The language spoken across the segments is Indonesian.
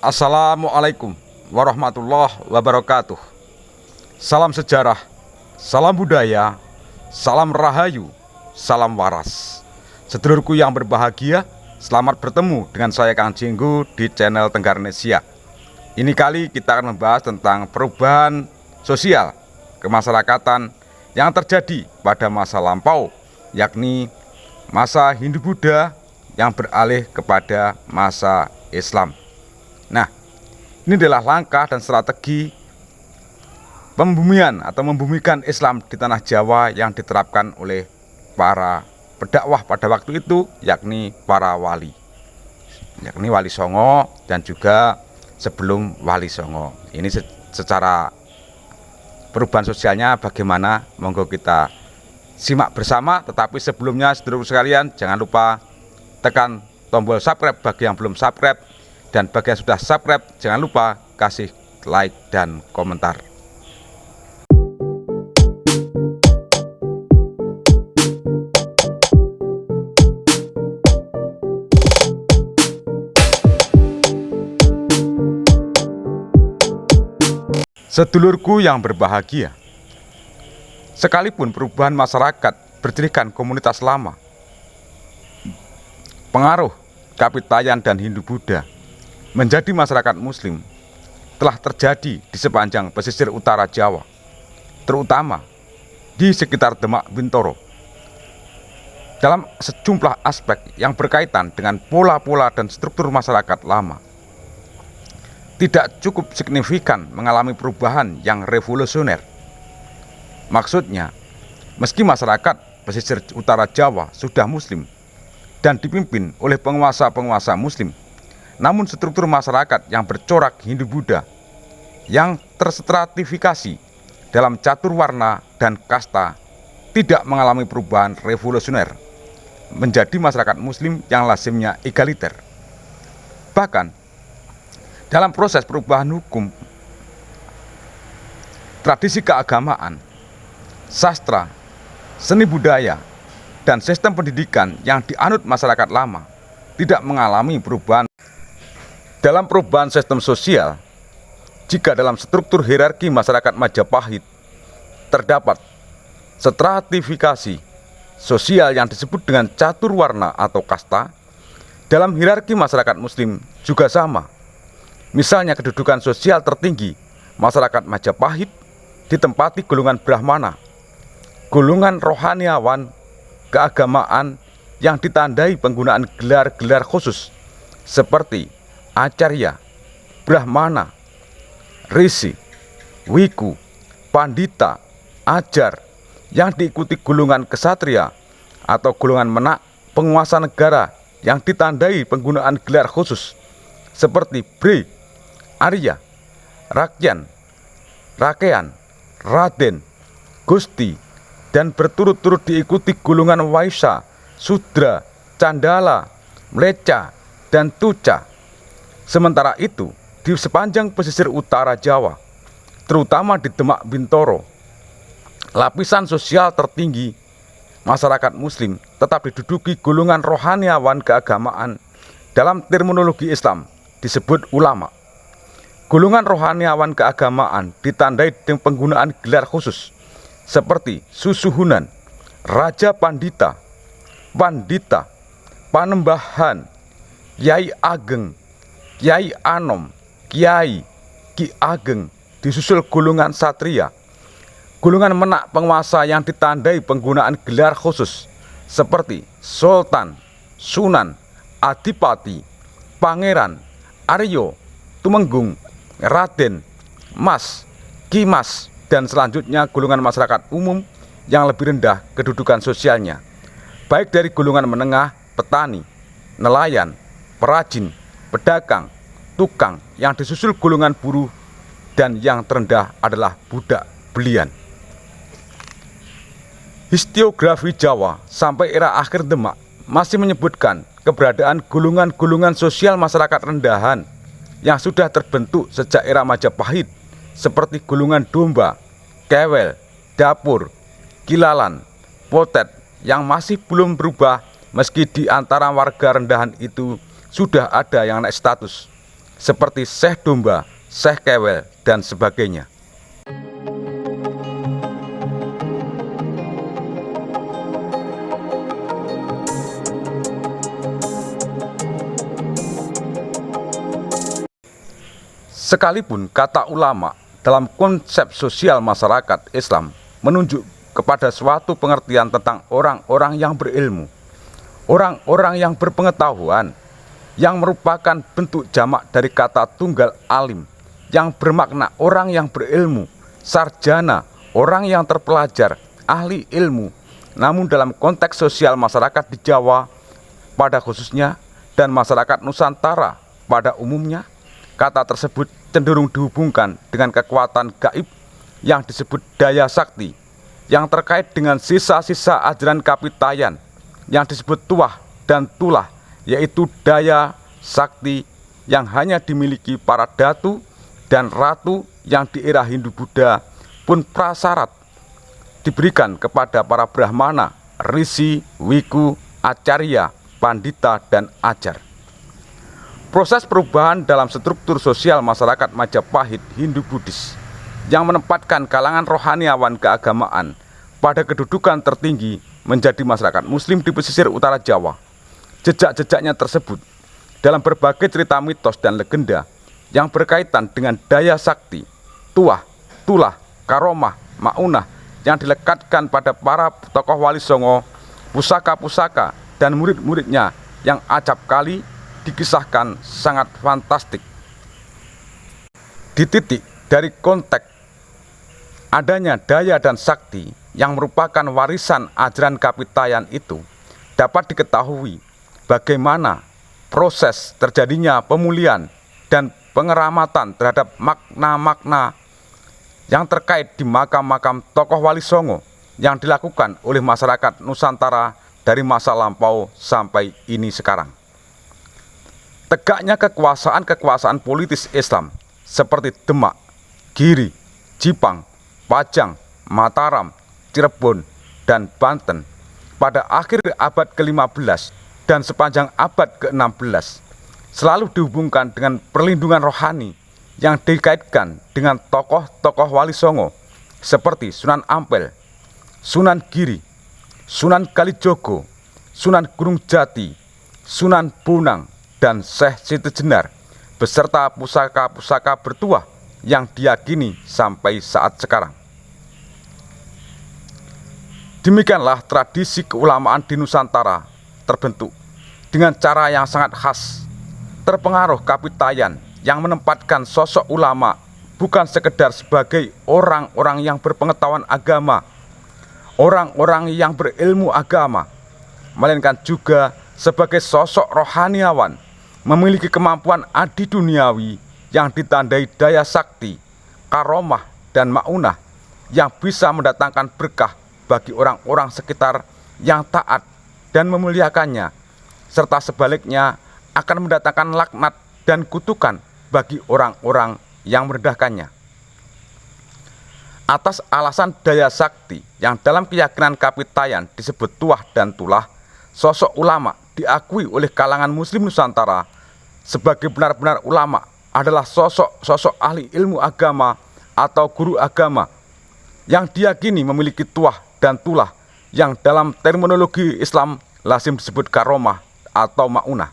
Assalamualaikum warahmatullahi wabarakatuh. Salam sejarah, salam budaya, salam rahayu, salam waras. Sedulurku yang berbahagia, selamat bertemu dengan saya Kang Jenggo di channel Tenggarnesia. Ini kali kita akan membahas tentang perubahan sosial kemasyarakatan yang terjadi pada masa lampau, yakni masa Hindu-Buddha yang beralih kepada masa Islam. Nah, ini adalah langkah dan strategi pembumian atau membumikan Islam di tanah Jawa yang diterapkan oleh para pendakwah pada waktu itu, yakni para wali, yakni Wali Songo dan juga sebelum Wali Songo. Ini secara perubahan sosialnya bagaimana, monggo kita simak bersama. Tetapi sebelumnya, saudara sekalian, jangan lupa tekan tombol subscribe bagi yang belum subscribe, dan bagi yang sudah subscribe, jangan lupa kasih like dan komentar. Sedulurku yang berbahagia, sekalipun perubahan masyarakat berdirikan komunitas lama, pengaruh Kapitayan dan Hindu-Buddha menjadi masyarakat Muslim telah terjadi di sepanjang pesisir utara Jawa, terutama di sekitar Demak Bintoro, dalam sejumlah aspek yang berkaitan dengan pola-pola dan struktur masyarakat lama. Tidak cukup signifikan mengalami perubahan yang revolusioner. Maksudnya, meski masyarakat pesisir utara Jawa sudah Muslim dan dipimpin oleh penguasa-penguasa Muslim, namun struktur masyarakat yang bercorak Hindu-Buddha yang terstratifikasi dalam catur warna dan kasta tidak mengalami perubahan revolusioner menjadi masyarakat Muslim yang lazimnya egaliter. Bahkan dalam proses perubahan hukum, tradisi keagamaan, sastra, seni budaya, dan sistem pendidikan yang dianut masyarakat lama tidak mengalami perubahan. Dalam perubahan sistem sosial, jika dalam struktur hierarki masyarakat Majapahit terdapat stratifikasi sosial yang disebut dengan catur warna atau kasta, dalam hierarki masyarakat Muslim juga sama. Misalnya, kedudukan sosial tertinggi masyarakat Majapahit ditempati golongan Brahmana, golongan rohaniawan keagamaan yang ditandai penggunaan gelar-gelar khusus seperti Acarya, Brahmana, Rishi, Wiku, Pandita, Ajar, yang diikuti golongan Kesatria atau golongan Menak, penguasa negara yang ditandai penggunaan gelar khusus seperti Bre, Arya, Rakyan, Rakean, Raden, Gusti, dan berturut-turut diikuti golongan Waisya, Sudra, Candala, Mleca, dan Tuca. Sementara itu, di sepanjang pesisir utara Jawa, terutama di Demak Bintoro, lapisan sosial tertinggi masyarakat Muslim tetap diduduki golongan rohaniawan keagamaan. Dalam terminologi Islam disebut ulama. Golongan rohaniawan keagamaan ditandai dengan penggunaan gelar khusus seperti Susuhunan, Raja Pandita, Pandita, Panembahan, Kyai Ageng, Kyai Anom, Kyai, Ki Ageng, disusul golongan Satria, golongan Menak penguasa yang ditandai penggunaan gelar khusus seperti Sultan, Sunan, Adipati, Pangeran, Aryo, Tumenggung, Raden, Mas, Kimas, dan selanjutnya golongan masyarakat umum yang lebih rendah kedudukan sosialnya, baik dari golongan menengah, petani, nelayan, perajin, pedagang, tukang, yang disusul golongan buruh, dan yang terendah adalah budak belian. Historiografi Jawa sampai era akhir Demak masih menyebutkan keberadaan golongan-golongan sosial masyarakat rendahan yang sudah terbentuk sejak era Majapahit seperti golongan domba, kewel, dapur, kilalan, potet yang masih belum berubah meski di antara warga rendahan itu sudah ada yang naik status seperti Syekh Domba, Syekh Kewel, dan sebagainya. Sekalipun kata ulama dalam konsep sosial masyarakat Islam menunjuk kepada suatu pengertian tentang orang-orang yang berilmu, orang-orang yang berpengetahuan, yang merupakan bentuk jamak dari kata tunggal alim, yang bermakna orang yang berilmu, sarjana, orang yang terpelajar, ahli ilmu. Namun dalam konteks sosial masyarakat di Jawa pada khususnya dan masyarakat Nusantara pada umumnya, kata tersebut cenderung dihubungkan dengan kekuatan gaib yang disebut daya sakti, yang terkait dengan sisa-sisa ajaran kapitayan yang disebut tuah dan tulah, yaitu daya sakti yang hanya dimiliki para datu dan ratu yang di era Hindu-Buddha pun prasyarat diberikan kepada para brahmana, risi, wiku, acarya, pandita, dan ajar. Proses perubahan dalam struktur sosial masyarakat Majapahit Hindu-Buddhis yang menempatkan kalangan rohaniawan keagamaan pada kedudukan tertinggi menjadi masyarakat Muslim di pesisir utara Jawa. Jejak-jejaknya tersebut dalam berbagai cerita mitos dan legenda yang berkaitan dengan daya sakti, tuah, tulah, karomah, maunah yang dilekatkan pada para tokoh Wali Songo, pusaka-pusaka, dan murid-muridnya yang acap kali dikisahkan sangat fantastik. Di titik dari konteks adanya daya dan sakti yang merupakan warisan ajaran kapitayan itu, dapat diketahui bagaimana proses terjadinya pemulihan dan pengeramatan terhadap makna-makna yang terkait di makam-makam tokoh Wali Songo yang dilakukan oleh masyarakat Nusantara dari masa lampau sampai ini sekarang. Tegaknya kekuasaan politis Islam seperti Demak, Giri, Jipang, Pajang, Mataram, Cirebon, dan Banten pada akhir abad ke-15 dan sepanjang abad ke-16 selalu dihubungkan dengan perlindungan rohani yang dikaitkan dengan tokoh-tokoh Wali Songo seperti Sunan Ampel, Sunan Giri, Sunan Kalijogo, Sunan Gunung Jati, Sunan Bonang, dan Syekh Siti Jenar beserta pusaka-pusaka bertuah yang diyakini sampai saat sekarang. Demikianlah tradisi keulamaan di Nusantara terbentuk dengan cara yang sangat khas, terpengaruh kapitayan yang menempatkan sosok ulama bukan sekedar sebagai orang-orang yang berpengetahuan agama, orang-orang yang berilmu agama, melainkan juga sebagai sosok rohaniawan memiliki kemampuan adi duniawi yang ditandai daya sakti, karomah, dan maunah yang bisa mendatangkan berkah bagi orang-orang sekitar yang taat dan memuliakannya, serta sebaliknya akan mendatangkan laknat dan kutukan bagi orang-orang yang merendahkannya. Atas alasan daya sakti yang dalam keyakinan kapitayan disebut tuah dan tulah, sosok ulama diakui oleh kalangan Muslim Nusantara sebagai benar-benar ulama adalah sosok ahli ilmu agama atau guru agama yang diyakini memiliki tuah dan tulah yang dalam terminologi Islam lazim disebut karomah atau maunah.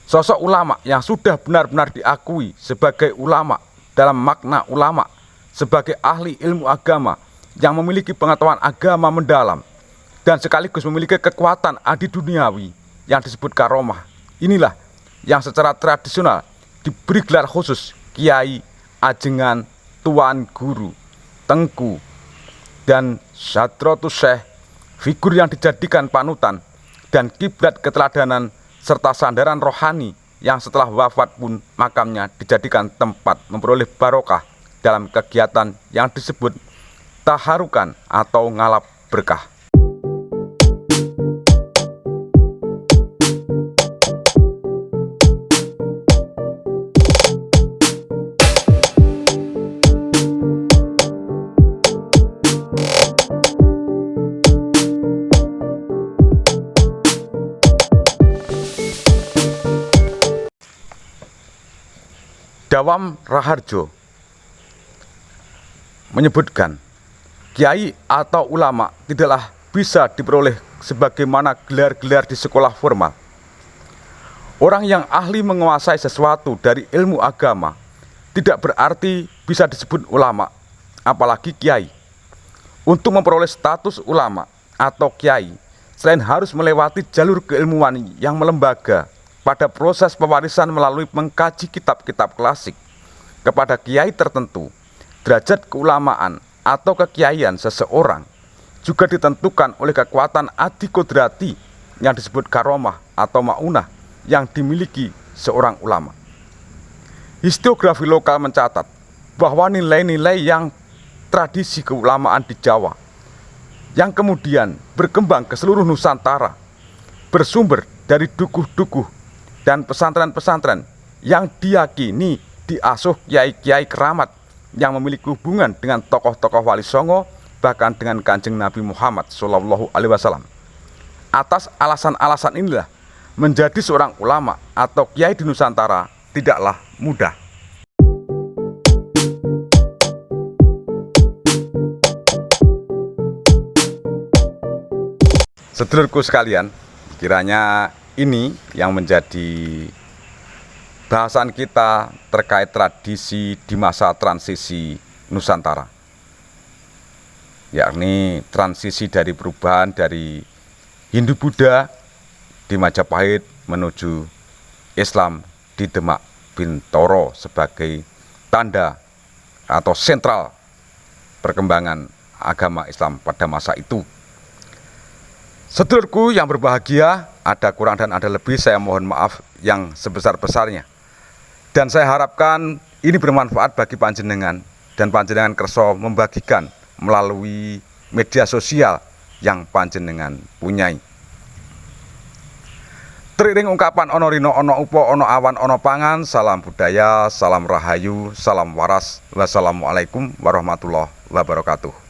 Sosok ulama yang sudah benar-benar diakui sebagai ulama dalam makna ulama sebagai ahli ilmu agama yang memiliki pengetahuan agama mendalam dan sekaligus memiliki kekuatan adi duniawi yang disebut karomah. Inilah yang secara tradisional diberi gelar khusus kiai, ajengan, tuan guru, tengku, dan satrotus syekh, figur yang dijadikan panutan dan kiblat keteladanan serta sandaran rohani yang setelah wafat pun makamnya dijadikan tempat memperoleh barokah dalam kegiatan yang disebut taharukan atau ngalap berkah. Dawam Raharjo menyebutkan, kiai atau ulama tidaklah bisa diperoleh sebagaimana gelar-gelar di sekolah formal. Orang yang ahli menguasai sesuatu dari ilmu agama tidak berarti bisa disebut ulama, apalagi kiai. Untuk memperoleh status ulama atau kiai, selain harus melewati jalur keilmuan yang melembaga pada proses pewarisan melalui mengkaji kitab-kitab klasik, kepada kiai tertentu, derajat keulamaan atau kekiaian seseorang juga ditentukan oleh kekuatan adi kodrati yang disebut karomah atau maunah yang dimiliki seorang ulama. Historiografi lokal mencatat bahwa nilai-nilai yang tradisi keulamaan di Jawa yang kemudian berkembang ke seluruh Nusantara bersumber dari dukuh-dukuh dan pesantren-pesantren yang diyakini diasuh kiai-kiai keramat yang memiliki hubungan dengan tokoh-tokoh Wali Songo, bahkan dengan Kanjeng Nabi Muhammad SAW. Atas alasan-alasan inilah menjadi seorang ulama atau kiai di Nusantara tidaklah mudah. Sedulurku sekalian, kiranya ini yang menjadi bahasan kita terkait tradisi di masa transisi Nusantara, yakni transisi dari perubahan dari Hindu-Buddha di Majapahit menuju Islam di Demak Bintoro sebagai tanda atau sentral perkembangan agama Islam pada masa itu. Sedulurku yang berbahagia, ada kurang dan ada lebih, saya mohon maaf yang sebesar-besarnya. Dan saya harapkan ini bermanfaat bagi panjenengan dan panjenengan kersa membagikan melalui media sosial yang panjenengan punyai. Teriring ungkapan ono rino ono upo ono awan ono pangan, salam budaya, salam rahayu, salam waras, wassalamualaikum warahmatullahi wabarakatuh.